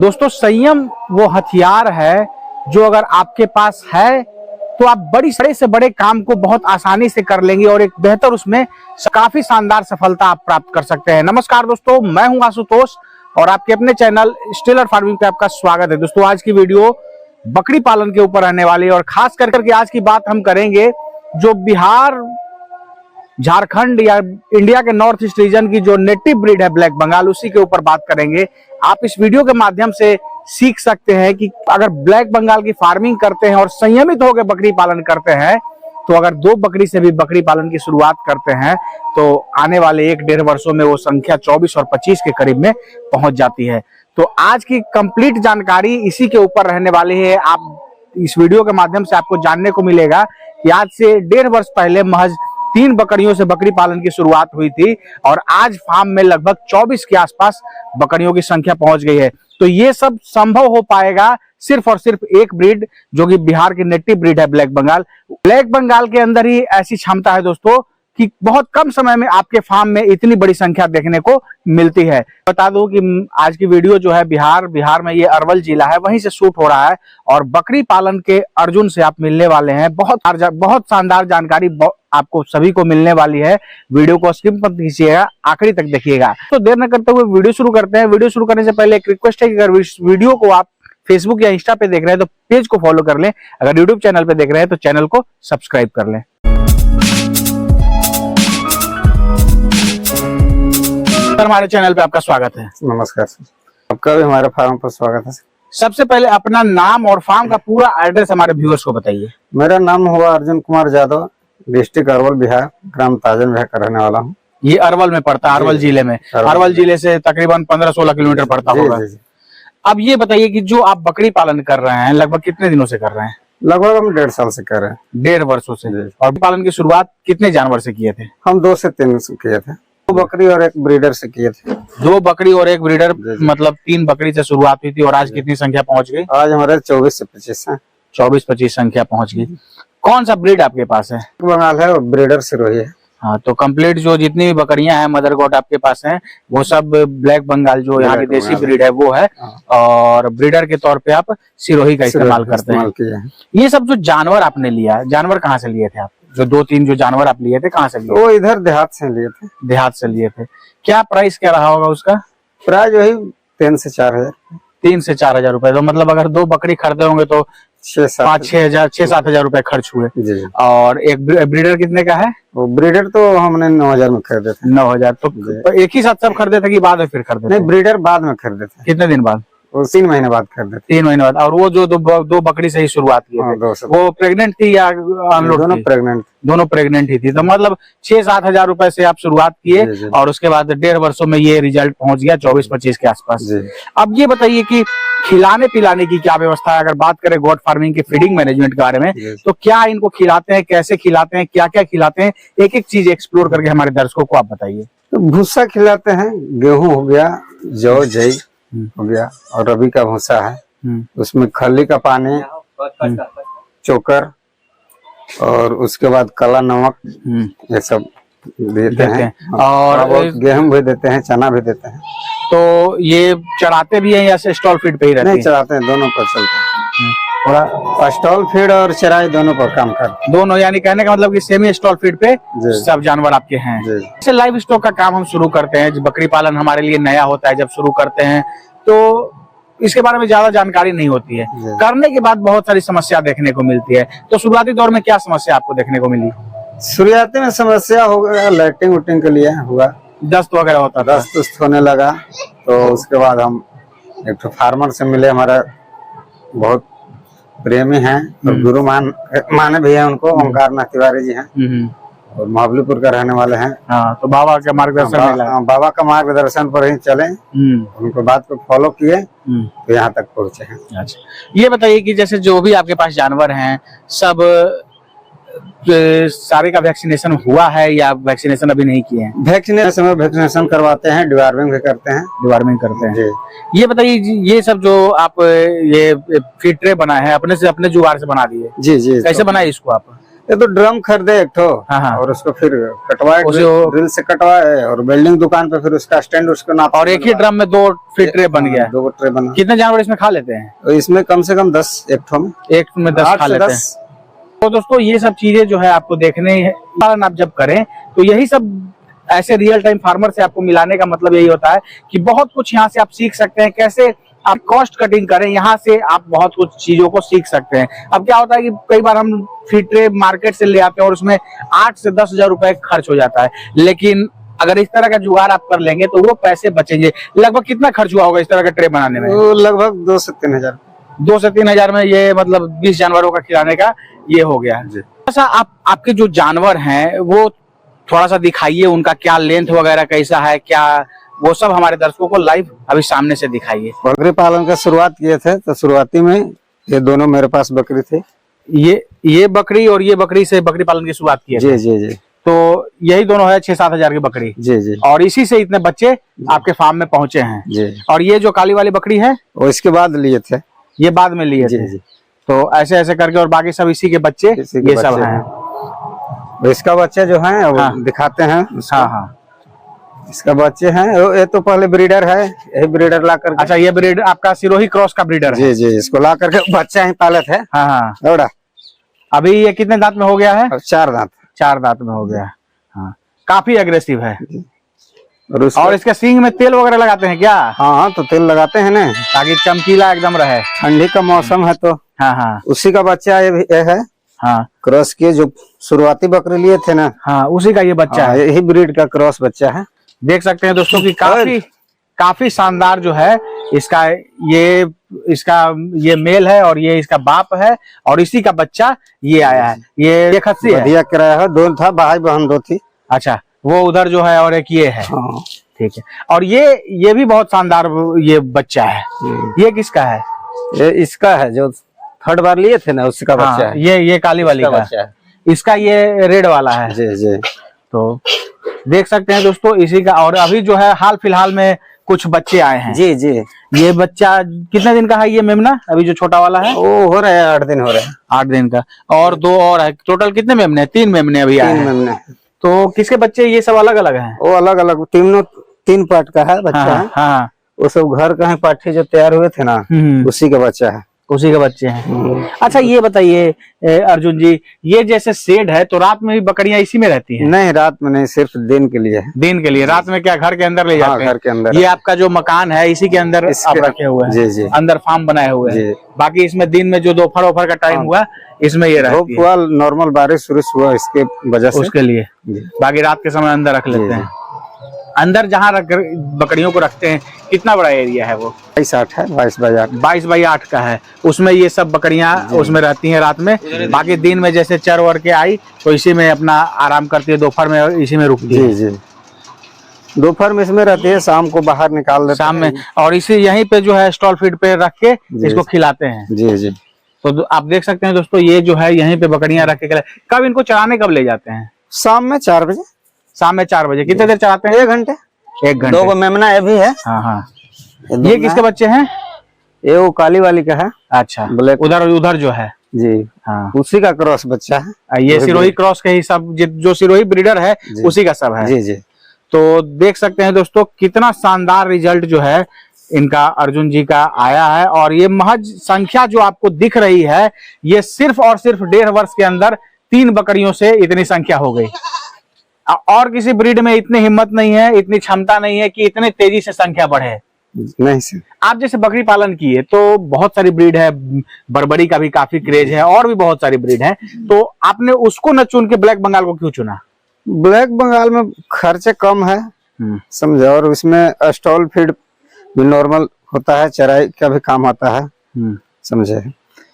दोस्तों, संयम वो हथियार है जो अगर आपके पास है तो आप बड़े से बड़े काम को बहुत आसानी से कर लेंगे और एक बेहतर उसमें काफी शानदार सफलता आप प्राप्त कर सकते हैं। नमस्कार दोस्तों, मैं हूं आशुतोष और आपके अपने चैनल स्टेलर फार्मिंग पे आपका स्वागत है। दोस्तों, आज की वीडियो बकरी पालन के ऊपर रहने वाली है और खास करके आज की बात हम करेंगे जो बिहार, झारखंड या इंडिया के नॉर्थ ईस्ट रीजन की जो नेटिव ब्रीड है ब्लैक बंगाल, उसी के ऊपर बात करेंगे। आप इस वीडियो के माध्यम से सीख सकते हैं कि अगर ब्लैक बंगाल की फार्मिंग करते हैं और संयमित होकर बकरी पालन करते हैं तो अगर 2 बकरी से भी बकरी पालन की शुरुआत करते हैं तो आने वाले 1-1.5 वर्षों में वो संख्या 24 और 25 के करीब में पहुंच जाती है। तो आज की कंप्लीट जानकारी इसी के ऊपर रहने वाली है। आप इस वीडियो के माध्यम से आपको जानने को मिलेगा कि आज से 1.5 वर्ष पहले महज 3 बकरियों से बकरी पालन की शुरुआत हुई थी और आज फार्म में लगभग 24 के आसपास बकरियों की संख्या पहुंच गई है। तो ये सब संभव हो पाएगा सिर्फ और सिर्फ एक ब्रीड जो कि बिहार की नेटिव ब्रीड है ब्लैक बंगाल। ब्लैक बंगाल के अंदर ही ऐसी क्षमता है दोस्तों कि बहुत कम समय में आपके फार्म में इतनी बड़ी संख्या देखने को मिलती है। बता दूं कि आज की वीडियो जो है बिहार में ये अरवल जिला है, वहीं से शूट हो रहा है और बकरी पालन के अर्जुन से आप मिलने वाले हैं। बहुत शानदार जानकारी आपको सभी को मिलने वाली है। वीडियो को स्किप मत कीजिएगा, आखिरी तक देखिएगा। तो देर न करते हुए वीडियो शुरू करते हैं। वीडियो शुरू करने से पहले एक रिक्वेस्ट है कि अगर इस वीडियो को आप फेसबुक या इंस्टा पे देख रहे हैं तो पेज को फॉलो कर लें, अगर यूट्यूब चैनल पे देख रहे हैं तो चैनल को सब्सक्राइब कर लें। हमारे चैनल पे आपका स्वागत है। नमस्कार सर, आपका भी हमारे फार्म पर स्वागत है। सबसे पहले अपना नाम और फार्म का पूरा एड्रेस हमारे व्यूअर्स को बताइए। मेरा नाम हुआ अर्जुन कुमार यादव, डिस्ट्रिक्ट अरवल बिहार, ग्राम ताजन बिहार का रहने वाला हूँ। ये अरवल में पड़ता है, अरवल जिले में। अरवल जिले से तकरीबन 15-16 किलोमीटर पड़ता होगा। अब ये बताइए कि जो आप बकरी पालन कर रहे हैं लगभग कितने दिनों से कर रहे हैं? लगभग हम 1.5 साल से कर रहे हैं। 1.5 वर्षों से। और पालन की शुरुआत कितने जानवर से किए थे? हम 2 से 3 से किए थे। 2 बकरी और 1 ब्रीडर से किए थे। 2 बकरी और 1 ब्रीडर, मतलब 3 बकरी से शुरुआत हुई थी। और आज कितनी संख्या पहुंच गई? आज हमारे 24 से 25 है। 24-25 संख्या पहुंच गई। कौन सा ब्रीड आपके पास है? बंगाल है और ब्रीडर सिरोही है। हाँ, तो कंप्लीट जो जितनी भी बकरियां हैं मदर गॉड आपके पास हैं वो सब ब्लैक बंगाल जो यहाँ की देसी ब्रीड है वो है। और ब्रीडर के तौर पे आप सिरोही का इस्तेमाल करते हैं। ये सब जो जानवर आपने लिया, जानवर कहाँ से लिए थे आप? जो 2-3 जो जानवर आप लिए थे कहाँ से लिए? वो इधर देहात से लिए थे। देहात से लिए थे। क्या प्राइस क्या रहा होगा उसका? प्राइस वही 3 से 4 हजार। 3 से 4 हजार रुपए। तो मतलब अगर 2 बकरी खरीदे होंगे तो 5-6 हजार रुपए खर्च हुए। जी। और एक ब्रीडर कितने का है? वो ब्रीडर तो हमने 9,000 में खरीदे थे। 9,000। तो एक ही साथ सब खरीदे थे कि बाद में फिर खरीदे थे? नहीं, ब्रीडर बाद में खरीदे थे। कितने दिन बाद? वो 3 महीने बाद खरीदे थे। 3 महीने बाद। और वो जो 2 बकरी से ही शुरुआत की थी वो प्रेग्नेंट थी या अनलोड? दोनों प्रेग्नेंट। दोनों प्रेग्नेंट ही थी। तो मतलब 6-7 हजार रुपए से आप शुरुआत किए और उसके बाद 1.5 वर्षों में ये रिजल्ट पहुंच गया 24-25 के आसपास। अब ये बताइए कि खिलाने पिलाने की क्या व्यवस्था है? अगर बात करें गॉड फार्मिंग की फीडिंग मैनेजमेंट के बारे में तो क्या इनको खिलाते हैं, कैसे खिलाते हैं, क्या क्या खिलाते हैं? एक एक चीज एक्सप्लोर करके हमारे दर्शकों को आप बताइए। तो भूसा खिलाते हैं, गेहूं हो गया, जौ जई हो गया और रबी का भूसा है। उसमें खली का पानी, चोकर और उसके बाद काला नमक, ये सब देते हैं। और गेहूं भी देते हैं, चना भी देते हैं। तो ये चढ़ाते भी हैं या स्टॉल फीड पे ही रहते हैं? नहीं, चढ़ाते हैं, दोनों पर चलते हैं। थोड़ा स्टॉल फीड और चराई दोनों पर काम करते हैं। दोनों, यानी कहने का मतलब कि सेमी स्टॉल फीड पे सब जानवर आपके हैं। जैसे लाइव स्टॉक का काम हम शुरू करते हैं, बकरी पालन हमारे लिए नया होता है, जब शुरू करते हैं तो इसके बारे में ज्यादा जानकारी नहीं होती है। करने के बाद बहुत सारी समस्या देखने को मिलती है। तो शुरुआती दौर में क्या समस्या आपको देखने को मिली? शुरुआती में समस्या हो गया, लाइटिंग उटिंग के लिए हुआ, दस्त वगैरह होता था। दस्त होने लगा। तो उसके बाद हम एक फार्मर से मिले, हमारा बहुत प्रेमी हैं और गुरु माने भी हैं उनको, ओंकार नाथ तिवारी जी हैं और महाबलीपुर का रहने वाले हैं। हाँ, तो बाबा का मार्गदर्शन मिला। बाबा का मार्गदर्शन पर ही चले, उनको बात को फॉलो किए तो यहाँ तक पहुँचे हैं। अच्छा, ये बताइए कि जैसे जो भी आपके पास जानवर हैं सब सारे का वैक्सीनेशन हुआ है या वैक्सीनेशन अभी नहीं किए हैं? वैक्सीनेशन करवाते हैं, डिवार्मिंग भी करते हैं। डिवार्मिंग करते हैं। ये बताइए, ये सब जो आप ये फीड ट्रे बनाए हैं अपने जुगाड़ से बना दिए? जी। कैसे बनाए इसको आप? ये तो ड्रम खरीदे एक ठो, हाँ। और उसको फिर कटवाए, उसे वो- ड्रिल से कटवाए, और वेल्डिंग दुकान पे फिर उसका स्टैंड उसको नाप, और एक ही ड्रम में 2 फीट ट्रे बन गया। 2 ट्रे बना। कितने जानवर इसमें खा लेते हैं? तो इसमें कम से कम 10 एक ठो में, एक में 10 खा लेते हैं। तो दोस्तों ये सब चीजें जो है आपको देखने हैं, पालन आप जब करें तो यही सब ऐसे रियल टाइम फार्मर से आपको मिलाने का मतलब यही होता है कि बहुत कुछ यहाँ से आप सीख सकते हैं, कैसे आप कॉस्ट कटिंग करें, यहाँ से आप बहुत कुछ चीजों को सीख सकते हैं। अब क्या होता है कि कई बार हम फीड ट्रे मार्केट से ले आते हैं और उसमें 8 से 10 हजार रुपए खर्च हो जाता है, लेकिन अगर इस तरह का जुगाड़ आप कर लेंगे तो वो पैसे बचेंगे। लगभग कितना खर्च हुआ होगा इस तरह का ट्रे बनाने में? वो लगभग 2 से 3 हजार। 2 से 3 हजार में ये मतलब 20 जानवरों का खिलाने का ये हो गया। ऐसा आपके जो जानवर हैं वो थोड़ा सा दिखाइए, उनका क्या लेंथ वगैरह कैसा है, क्या वो सब हमारे दर्शकों को लाइव अभी सामने से दिखाइए। बकरी पालन का शुरुआत किए थे तो शुरुआती में ये दोनों मेरे पास बकरी थे। ये बकरी और ये बकरी से बकरी पालन की शुरुआत की है? जी जी जी। तो यही दोनों है 6-7 हजार की बकरी? जी जी। और इसी से इतने बच्चे आपके फार्म में पहुंचे हैं? जी। और ये जो काली वाली बकरी है वो इसके बाद लिए थे? ये बाद में लिए थे। जी। तो ऐसे ऐसे करके, और बाकी सब इसी के बच्चे ये सब हैं। इसका बच्चा जो है वो दिखाते हैं। हाँ। इसका बच्चे हैं, ये तो पहले ब्रीडर है, यही ब्रीडर ला करके। अच्छा, ये ब्रीडर आपका सिरोही क्रॉस का ब्रीडर है? जी जी। इसको ला करके बच्चा ही पाले थे। हाँ। दौड़ा। अभी ये कितने दांत में हो गया है? 4 दांत। 4 दांत में हो गया। हाँ, काफी अग्रेसिव है। और इसके सींग में तेल वगैरह लगाते हैं क्या? हाँ, तो तेल लगाते हैं ना, ताकि चमकीला एकदम रहे। ठंडी का मौसम है तो। हाँ। उसी का बच्चा ये है। हाँ, क्रॉस के जो शुरुआती बकरी लिए थे ना, हाँ, उसी का ये बच्चा है। यही ब्रीड का क्रॉस बच्चा है। देख सकते हैं दोस्तों कि काफी शानदार जो है इसका ये मेल है, और ये इसका बाप है, और इसी का बच्चा ये आया है। ये खस्सी है? बढ़िया किराया है, 2 था, भाई बहन 2 थी। अच्छा, वो उधर जो है और एक ये है। हाँ। ठीक है। और ये भी बहुत शानदार ये बच्चा है। ये किसका है? ये इसका है, जो 3rd बार लिए थे ना, उसका बच्चा है। ये काली वाली का बच्चा है। इसका ये रेड वाला है। जी जी। तो देख सकते हैं दोस्तों इसी का। और अभी जो है हाल फिलहाल में कुछ बच्चे आए हैं। जी जी। ये बच्चा कितने दिन का है ये मेमना? अभी जो छोटा वाला है वो हो रहा है 8 दिन हो रहे हैं। 8 दिन का। और 2 और है। टोटल कितने मेमने? 3 मेमने अभी आए हैं। 3 मेमने। तो किसके बच्चे ये सब अलग अलग हैं? वो अलग अलग 3 पार्ट का है बच्चा। हाँ। वो सब घर का है, पाठी जो तैयार हुए थे ना, उसी का बच्चा है। उसी के बच्चे हैं। अच्छा, ये बताइए अर्जुन जी, ये जैसे शेड है तो रात में भी बकरियां इसी में रहती हैं? नहीं, रात में नहीं, सिर्फ दिन के लिए। दिन के लिए? रात में क्या घर के अंदर ले जाते हैं? घर के अंदर। ये आपका जो मकान है इसी के अंदर आप रखे हुए हैं? जी जी। अंदर फार्म बनाए हुए हैं। बाकी इसमें दिन में जो दोपहर का टाइम हुआ इसमें ये रहती है? नॉर्मल बारिश हुआ इसके वजह से, उसके लिए। बाकी रात के समय अंदर रख लेते हैं। अंदर जहाँ बकरियों को रखते हैं कितना बड़ा एरिया है वो? 22 है, 22 बाई 8 का है। उसमें ये सब बकरियां उसमें रहती हैं रात में। बाकी दिन में जैसे चर वर के आई तो इसी में अपना आराम करती है, दोपहर में इसी में रुकती है। जी। दोपहर में इसमें रहती है, शाम को बाहर निकाल देते शाम में। और इसी यहीं पे जो है स्टॉल फीड पे रख के इसको खिलाते हैं। जी जी। तो आप देख सकते हैं दोस्तों, ये जो है यहीं पे बकरियां रख के कब इनको चराने कब ले जाते हैं? शाम में 4 बजे। शाम में 4 बजे। कितने देर चराते हैं? 1 घंटे। 1 घंटे। 2 मेमना ये भी है। हाँ। ये किसके बच्चे हैं? ये वो काली वाली का है। अच्छा, उधर जो है। जी हाँ, उसी का क्रॉस बच्चा है। ये सिरोही क्रॉस के ही सब, जो सिरोही ब्रीडर है उसी का सब है। जी जी। तो देख सकते हैं दोस्तों कितना शानदार रिजल्ट जो है इनका अर्जुन जी का आया है। और ये महज संख्या जो आपको दिख रही है, ये सिर्फ और सिर्फ 1.5 वर्ष के अंदर 3 बकरियों से इतनी संख्या हो गई। और किसी ब्रीड में इतनी हिम्मत नहीं है, इतनी क्षमता नहीं है कि इतने तेजी से संख्या बढ़े। नहीं सर। आप जैसे बकरी पालन किए तो बहुत सारी ब्रीड है, बरबरी का भी काफी क्रेज है, और भी बहुत सारी ब्रीड है, तो आपने उसको न चुन के ब्लैक बंगाल को क्यों चुना? ब्लैक बंगाल में खर्चे कम है, समझे, और इसमें स्टॉल फीड भी नॉर्मल होता है, चराई का भी काम आता है, समझे।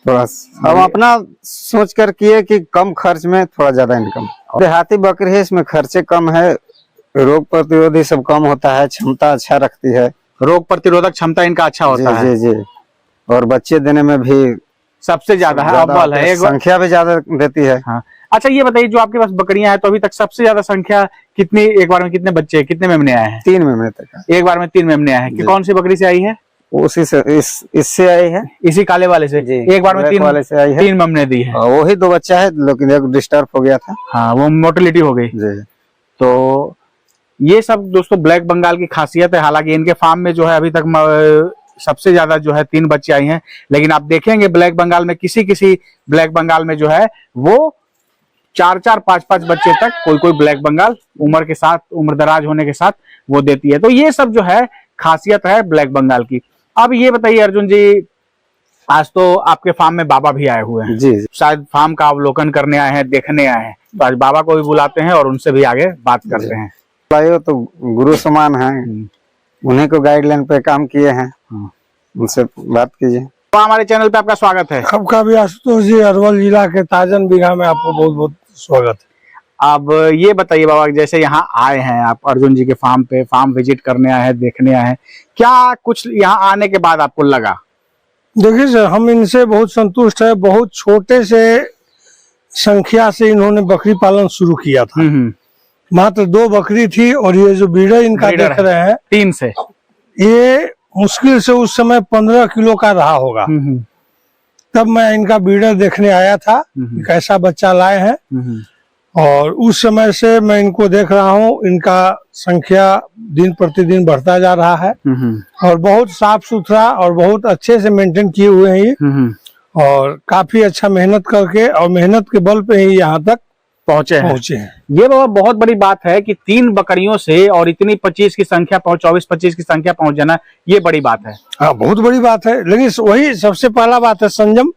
थोड़ा हम अपना सोच कर किए कि कम खर्च में थोड़ा ज्यादा इनकम। देहाती बकरी है, इसमें खर्चे कम है, रोग प्रतिरोधी सब कम होता है, क्षमता अच्छा रखती है, रोग प्रतिरोधक क्षमता इनका अच्छा होता है। जी जी। और बच्चे देने में भी सबसे ज्यादा है, अव्वल है, संख्या भी ज्यादा देती है। हाँ। अच्छा, ये बताइए जो आपके पास बकरियां हैं तो अभी तक सबसे ज्यादा संख्या कितनी, एक बार में कितने बच्चे, कितने मेमने आए हैं? 3 मेमने तक। एक बार में 3 मेमने आए हैं। कि कौन सी बकरी से आई है? उसी से इससे आई है, इसी काले वाले से। जी, एक बार में ब्लैक वाले से आई है। 3 हमने दी है। और वही 2 बच्चा है, लेकिन एक डिस्टर्ब हो गया था। हाँ, वो मोर्टेलिटी हो गई। जी। तो ये सब दोस्तों ब्लैक बंगाल की खासियत है। हालांकि इनके फार्म में जो है अभी तक सबसे ज्यादा जो है 3 बच्चे आई हैं, लेकिन आप देखेंगे ब्लैक बंगाल में किसी ब्लैक बंगाल में जो है वो 4-4, 5-5 बच्चे तक कोई ब्लैक बंगाल उम्र के साथ, उम्र दराज होने के साथ वो देती है। तो ये सब जो है खासियत है ब्लैक बंगाल की। अब ये बताइए अर्जुन जी, आज तो आपके फार्म में बाबा भी आए हुए हैं। जी जी। शायद फार्म का अवलोकन करने आए हैं, देखने आए हैं, तो आज बाबा को भी बुलाते हैं और उनसे भी आगे बात करते हैं। लायो तो गुरु समान है, उन्हीं को गाइडलाइन पे काम किए हैं, उनसे बात कीजिए। तो हमारे चैनल पे आपका स्वागत है। आपका भी आशुतोष जी, अरवल जिला के ताजन बीघा में आपको बहुत बहुत स्वागत है। अब ये बताइए बाबा, जैसे यहाँ आए हैं आप अर्जुन जी के फार्म पे, फार्म विजिट करने आए हैं, देखने आए हैं, क्या कुछ यहाँ आने के बाद आपको लगा? देखिए सर, हम इनसे बहुत संतुष्ट है। बहुत छोटे से संख्या से इन्होंने बकरी पालन शुरू किया था। मात्र 2 बकरी थी, और ये जो ब्रीडर इनका ब्रीडर देख रहे हैं 3 से, ये मुश्किल से उस समय 15 किलो का रहा होगा। तब मैं इनका ब्रीडर देखने आया था, कैसा बच्चा लाए हैं, और उस समय से मैं इनको देख रहा हूँ। इनका संख्या दिन प्रतिदिन बढ़ता जा रहा है, और बहुत साफ सुथरा और बहुत अच्छे से मेंटेन किए हुए हैं ये, और काफी अच्छा मेहनत करके और मेहनत के बल पे ही यहाँ तक पहुँचे हैं। ये बाबा बहुत बड़ी बात है कि 3 बकरियों से और इतनी 25 की संख्या 24-25 की संख्या पहुंच जाना, ये बड़ी बात है। हाँ, बहुत बड़ी बात है। लेकिन वही सबसे पहला बात है संयम,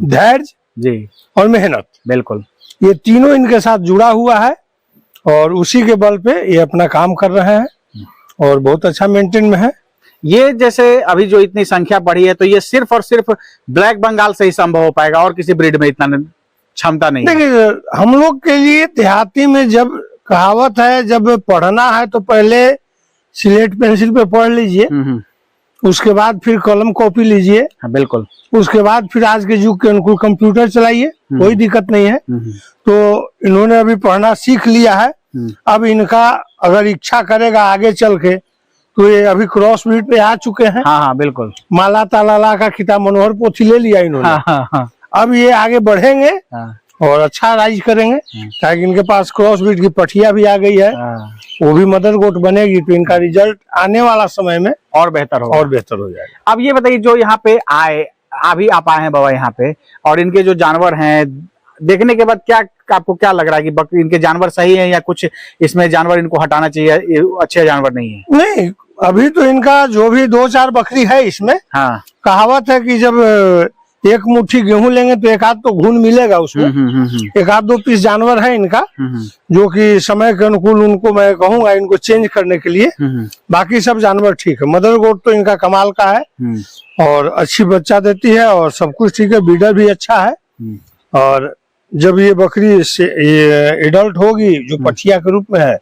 धैर्य जी और मेहनत। बिल्कुल, ये तीनों इनके साथ जुड़ा हुआ है, और उसी के बल पे ये अपना काम कर रहे हैं, और बहुत अच्छा मेंटेन में है। ये जैसे अभी जो इतनी संख्या बढ़ी है, तो ये सिर्फ और सिर्फ ब्लैक बंगाल से ही संभव हो पाएगा, और किसी ब्रीड में इतना क्षमता नहीं है। देखिए, हम लोग के लिए देहाती में जब कहावत है, जब पढ़ना है तो पहले स्लेट पेंसिल पे पढ़ लीजिए, उसके बाद फिर कलम कॉपी लीजिए। हाँ, बिल्कुल। उसके बाद फिर आज के युग के अनुकूल कंप्यूटर चलाइए, कोई दिक्कत नहीं है। तो इन्होंने अभी पढ़ना सीख लिया है। अब इनका अगर इच्छा करेगा आगे चल के, तो ये अभी क्रॉस ब्रीड पे आ चुके हैं। हाँ, बिल्कुल। माला तालाला का खिताब मनोहर पोथी ले लिया इन्होंने। हाँ। अब ये आगे बढ़ेंगे और अच्छा राइज करेंगे, ताकि इनके पास क्रॉस ब्रीड की पठिया भी आ गई है, वो भी मदर गोट बनेगी, तो इनका रिजल्ट आने वाला समय में और बेहतर हो जाएगा। अब ये बताइए, जो यहाँ पे अभी आप आए हैं बाबा यहाँ पे, और इनके जो जानवर हैं देखने के बाद आपको क्या लग रहा है कि बकरी इनके जानवर सही है, या कुछ इसमें जानवर इनको हटाना चाहिए, ये अच्छे जानवर नहीं है? नहीं, अभी तो इनका जो भी 2-4 बकरी है इसमें, हाँ, कहावत है कि जब एक मुट्ठी गेहूं लेंगे तो एक आध तो घून मिलेगा उसमें। एक आध 2 पीस जानवर है इनका, जो कि समय के अनुकूल उनको मैं कहूंगा इनको चेंज करने के लिए। बाकी सब जानवर ठीक है। मदर गोट तो इनका कमाल का है, और अच्छी बच्चा देती है, और सब कुछ ठीक है। ब्रीडर भी अच्छा है, और जब ये बकरी ये एडल्ट होगी, जो पठिया के रूप में है,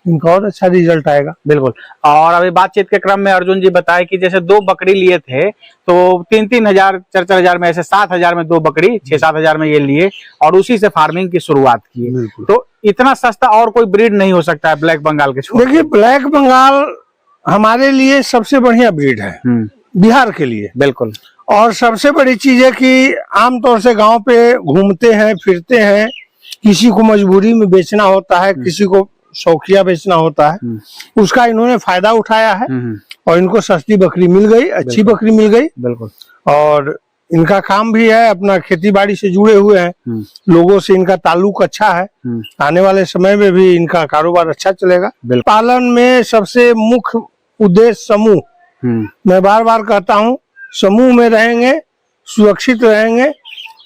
इनका और अच्छा रिजल्ट आएगा। बिल्कुल। और अभी बातचीत के क्रम में अर्जुन जी बताए कि जैसे 2 बकरी लिए थे, तो 3-3 हजार 4-4 हजार में, ऐसे 7 हजार में 2 बकरी, 6-7 हजार में ये लिए, और उसी से फार्मिंग की शुरुआत की। तो इतना सस्ता और कोई ब्रीड नहीं हो सकता है ब्लैक बंगाल के। देखिए, ब्लैक बंगाल हमारे लिए सबसे बढ़िया ब्रीड है बिहार के लिए। बिल्कुल। और सबसे बड़ी चीज है कि आमतौर से गांव पे घूमते हैं, फिरते हैं, किसी को मजबूरी में बेचना होता है, किसी को शौकिया बेचना होता है, उसका इन्होंने फायदा उठाया है, और इनको सस्ती बकरी मिल गई, अच्छी बकरी मिल गई। बिल्कुल। और इनका काम भी है, अपना खेती बाड़ी से जुड़े हुए हैं, लोगों से इनका ताल्लुक अच्छा है। आने वाले समय में भी इनका कारोबार अच्छा चलेगा। पालन में सबसे मुख्य उद्देश्य समूह, मैं बार बार कहता हूँ, समूह में रहेंगे, सुरक्षित रहेंगे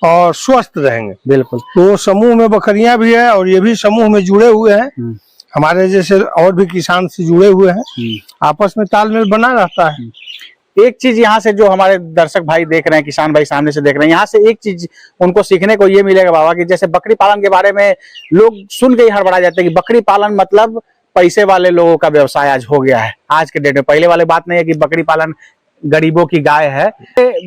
और स्वस्थ रहेंगे। बिल्कुल। तो समूह में बकरियां भी है, और ये भी समूह में जुड़े हुए हैं, हमारे जैसे और भी किसान से जुड़े हुए हैं, आपस में तालमेल बना रहता है। एक चीज यहाँ से जो हमारे दर्शक भाई देख रहे हैं, किसान भाई सामने से देख रहे हैं, यहाँ से एक चीज उनको सीखने को ये मिलेगा बाबा, कि जैसे बकरी पालन के बारे में लोग सुन के ही हड़बड़ा जाते हैं कि बकरी पालन मतलब पैसे वाले लोगों का व्यवसाय आज हो गया है, आज के डेट में। पहले वाले बात नहीं है कि बकरी पालन गरीबों की गाय है।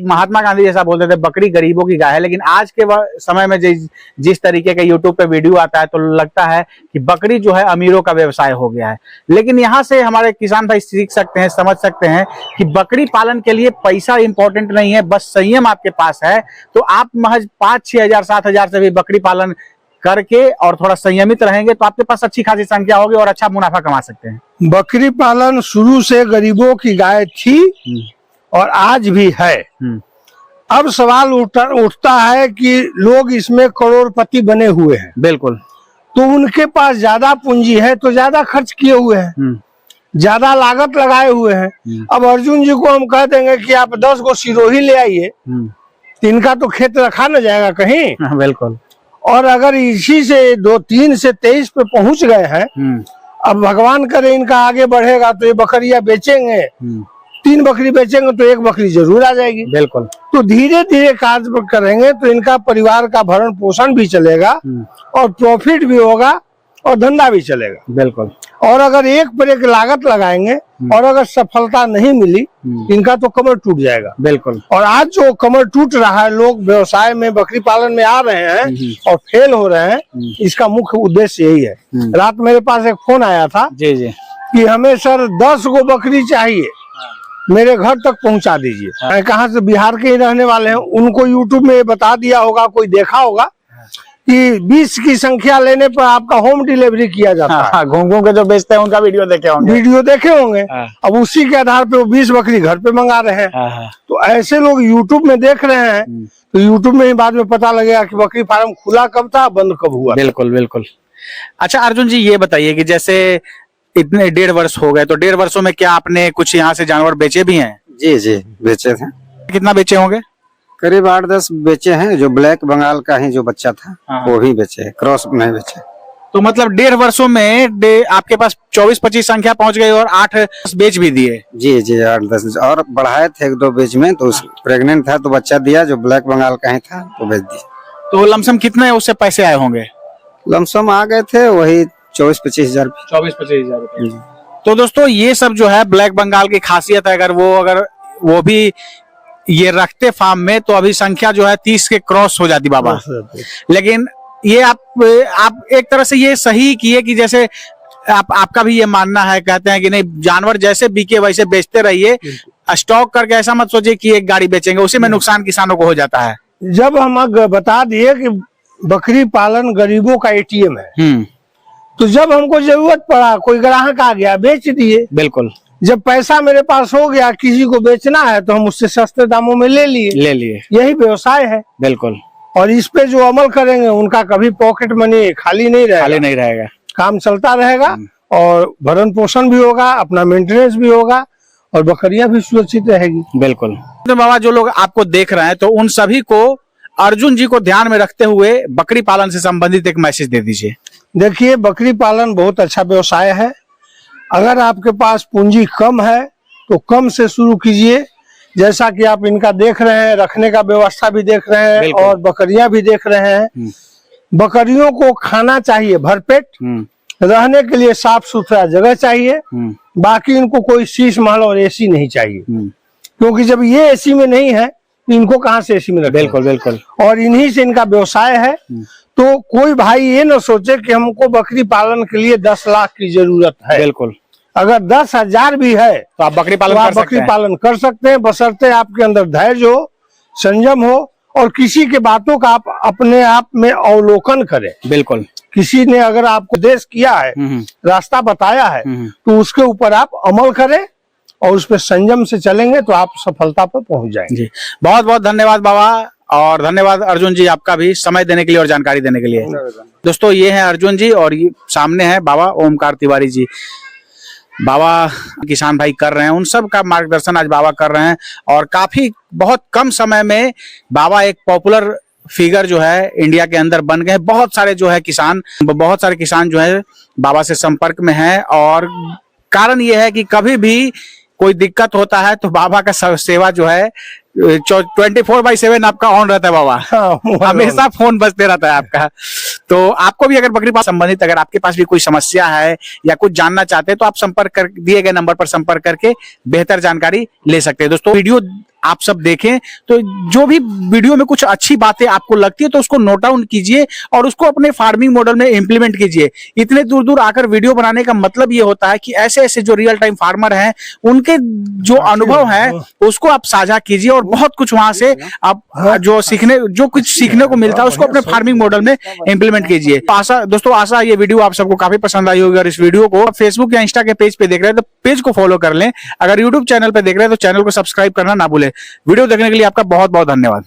महात्मा गांधी जैसा बोलते थे बकरी गरीबों की गाय है, लेकिन आज के समय में जिस तरीके का यूट्यूब पे वीडियो आता है तो लगता है कि बकरी जो है अमीरों का व्यवसाय हो गया है। लेकिन यहाँ से हमारे किसान भाई सीख सकते हैं, समझ सकते हैं कि बकरी पालन के लिए पैसा इंपॉर्टेंट नहीं है, बस संयम आपके पास है तो आप महज 5-6 हजार 7 हजार से भी बकरी पालन करके और थोड़ा संयमित रहेंगे तो आपके पास अच्छी खासी संख्या होगी और अच्छा मुनाफा कमा सकते हैं। बकरी पालन शुरू से गरीबों की गाय थी और आज भी है। अब सवाल उठता है कि लोग इसमें करोड़पति बने हुए हैं, बिल्कुल, तो उनके पास ज्यादा पूंजी है तो ज्यादा खर्च किए हुए हैं, ज्यादा लागत लगाए हुए हैं। अब अर्जुन जी को हम कह देंगे कि आप 10 गो सिरोही ले आइए, इनका तो खेत रखा न जाएगा कहीं। बिल्कुल। और अगर इसी से 3 से 23 पे पहुंच गए हैं, अब भगवान करे इनका आगे बढ़ेगा तो ये बकरियां बेचेंगे, 3 बकरी बेचेंगे तो 1 बकरी जरूर आ जाएगी। बिल्कुल। तो धीरे धीरे कार्य करेंगे तो इनका परिवार का भरण पोषण भी चलेगा और प्रॉफिट भी होगा और धंधा भी चलेगा। बिल्कुल। और अगर एक पर एक लागत लगाएंगे और अगर सफलता नहीं मिली, इनका तो कमर टूट जाएगा। बिल्कुल। और आज जो कमर टूट रहा है, लोग व्यवसाय में बकरी पालन में आ रहे हैं और फेल हो रहे हैं, इसका मुख्य उद्देश्य यही है। रात मेरे पास एक फोन आया था जी जी कि हमें सर 10 गो बकरी चाहिए, मेरे घर तक पहुंचा दीजिए। मैं कहाँ से, बिहार के ही रहने वाले हैं, उनको यूट्यूब में बता दिया होगा, कोई देखा होगा कि 20 की संख्या लेने पर आपका होम डिलीवरी किया जाता है। घूम घूम के जो बेचते हैं उनका वीडियो देखे होंगे। अब उसी के आधार पे वो 20 बकरी घर पे मंगा रहे हैं। तो ऐसे लोग यूट्यूब में देख रहे हैं, तो यूट्यूब में ही बाद में पता लगेगा कि बकरी फार्म खुला कब था, बंद कब हुआ। बिल्कुल बिल्कुल। अच्छा अर्जुन जी, ये बताइए कि जैसे इतने 1.5 वर्ष हो गए, तो 1.5 वर्षों में क्या आपने कुछ यहाँ से जानवर बेचे भी हैं? जी जी बेचे थे। कितना बेचे होंगे? करीब 8-10 बेचे हैं। जो ब्लैक बंगाल का ही जो बच्चा था वो ही बेचे, क्रॉस नहीं बेचे। तो मतलब 1.5 वर्षों में आपके पास 24-25 संख्या पहुंच गई और 8 बेच भी दिए? जी जी 8-10 और बढ़ाए थे 1-2 बेच में। तो प्रेग्नेंट था तो बच्चा दिया, जो ब्लैक बंगाल का ही था तो बेच दिया। तो लमसम कितने उससे पैसे आए होंगे? लमसम आ गए थे वही 24-25 हजार। 24-25 हजार रुपए। तो दोस्तों ये सब जो है ब्लैक बंगाल की खासियत है। अगर वो भी ये रखते फार्म में तो अभी संख्या जो है 30 के क्रॉस हो जाती बाबा। लेकिन ये आप एक तरह से ये सही किए कि जैसे आपका भी ये मानना है, कहते हैं कि नहीं, जानवर जैसे बिके वैसे बेचते रहिए, स्टॉक करके ऐसा मत सोचिए कि एक गाड़ी बेचेंगे, उसी में नुकसान किसानों को हो जाता है। जब हम बता दिए कि बकरी पालन गरीबों का ATM है, तो जब हमको जरूरत पड़ा, कोई ग्राहक आ गया, बेच दिए। बिल्कुल। जब पैसा मेरे पास हो गया, किसी को बेचना है तो हम उससे सस्ते दामों में ले लिए। यही व्यवसाय है। बिल्कुल। और इस पे जो अमल करेंगे उनका कभी पॉकेट मनी खाली नहीं रहेगा, काम चलता रहेगा और भरण पोषण भी होगा, अपना मेंटेनेंस भी होगा और बकरियां भी सुरक्षित रहेगी। बिल्कुल। तो बाबा जो लोग आपको देख रहे हैं तो उन सभी को अर्जुन जी को ध्यान में रखते हुए बकरी पालन से संबंधित एक मैसेज दे दीजिए। देखिए, बकरी पालन बहुत अच्छा व्यवसाय है। अगर आपके पास पूंजी कम है तो कम से शुरू कीजिए। जैसा कि आप इनका देख रहे हैं, रखने का व्यवस्था भी देख रहे हैं और बकरियां भी देख रहे हैं। बकरियों को खाना चाहिए भरपेट, रहने के लिए साफ सुथरा जगह चाहिए। बाकी इनको कोई शीश महल और AC नहीं चाहिए, क्योंकि जब ये AC में नहीं है तो इनको कहाँ से AC में रखें। बिल्कुल बिल्कुल। और इन्हीं से इनका व्यवसाय है। तो कोई भाई ये न सोचे कि हमको बकरी पालन के लिए 10 लाख की जरूरत है। बिल्कुल। अगर 10,000 भी है तो आप बकरी पालन कर सकते हैं, बशर्ते आपके अंदर धैर्य हो, संयम हो और किसी के बातों का आप अपने आप में अवलोकन करें। बिल्कुल। किसी ने अगर आपको उपदेश किया है, रास्ता बताया है, तो उसके ऊपर आप अमल करें और उस पर संयम से चलेंगे तो आप सफलता पर पहुंच जाएंगे। बहुत बहुत धन्यवाद बाबा, और धन्यवाद अर्जुन जी आपका भी समय देने के लिए और जानकारी देने के लिए। दोस्तों ये है अर्जुन जी और ये सामने है बाबा ओमकार तिवारी जी। बाबा किसान भाई कर रहे हैं, उन सब का मार्गदर्शन आज बाबा कर रहे हैं और काफी बहुत कम समय में बाबा एक पॉपुलर फिगर जो है इंडिया के अंदर बन गए। बहुत सारे किसान जो है बाबा से संपर्क में हैं और कारण ये है कि कभी भी कोई दिक्कत होता है तो बाबा का सेवा जो है 24/7 आपका ऑन रहता है बाबा। हाँ, हमेशा फोन बजते रहता है आपका। तो आपको भी अगर बकरी पालन संबंधित अगर आपके पास भी कोई समस्या है या कुछ जानना चाहते हैं तो आप संपर्क कर दिए गए नंबर पर संपर्क करके बेहतर जानकारी ले सकते हैं। दोस्तों वीडियो आप सब देखें तो जो भी वीडियो में कुछ अच्छी बातें आपको लगती है तो उसको नोट डाउन कीजिए और उसको अपने फार्मिंग मॉडल में इंप्लीमेंट कीजिए। इतने दूर दूर आकर वीडियो बनाने का मतलब ये होता है कि ऐसे ऐसे जो रियल टाइम फार्मर हैं उनके जो अनुभव है उसको आप साझा कीजिए और बहुत कुछ वहां से आप जो कुछ सीखने को मिलता है उसको अपने फार्मिंग मॉडल में इंप्लीमेंट कीजिए। दोस्तों आशा ये वीडियो आप सबको काफी पसंद आई होगी और इस वीडियो को फेसबुक या इंस्टा के पेज पे देख रहे हैं तो पेज को फॉलो कर लें। अगर यूट्यूब चैनल पे देख रहे हैं तो चैनल को सब्सक्राइब करना ना भूलें। वीडियो देखने के लिए आपका बहुत बहुत धन्यवाद।